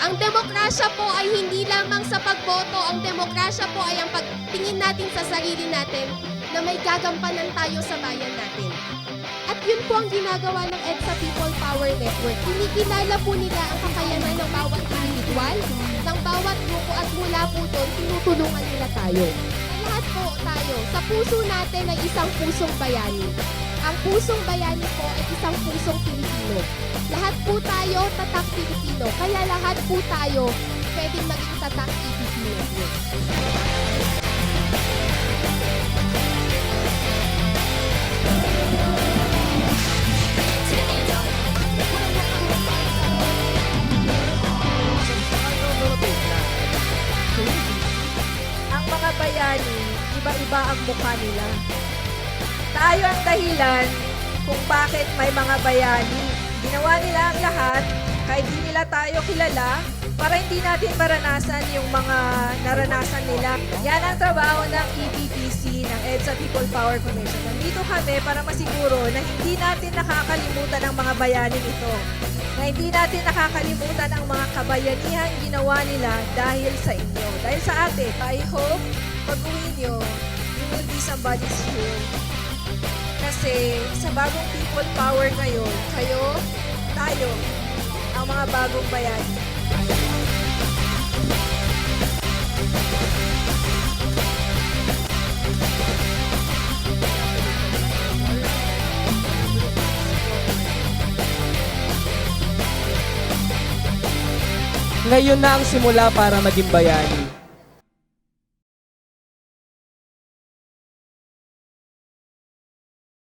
Ang demokrasya po ay hindi lamang sa pagboto. Ang demokrasya po ay ang pagtingin natin sa sarili natin na may gagampanan tayo sa bayan natin. At yun po ang ginagawa ng EDSA People Power Network. Kinikilala po nila ang kakayanan ng bawat individual, ng bawat grupo at mula po doon, tinutulungan nila tayo. Lahat po tayo, sa puso natin ay isang pusong bayani. Ang pusong bayani po ay isang pusong Pilipino. Lahat po tayo tatak Pilipino, kaya lahat po tayo pwedeng maging tatak EPP Network. Ang mga bayani, iba-iba ang mukha nila. Tayo ang dahilan kung bakit may mga bayani. Ginawa nila ang lahat, kahit di nila tayo kilala, para hindi natin maranasan yung mga naranasan nila. Yan ang trabaho ng EPPC, ng EDSA People Power Commission. Nandito kami para masiguro na hindi natin nakakalimutan ang mga bayaning ito. Na hindi natin nakakalimutan ang mga kabayanihan ginawa nila dahil sa inyo. Dahil sa atin, I hope, pag-uwi nyo, you will be somebody's hero. Kasi sa bagong people power ngayon, kayo, tayo, ang mga bagong bayani. Ngayon na ang simula para maging bayani.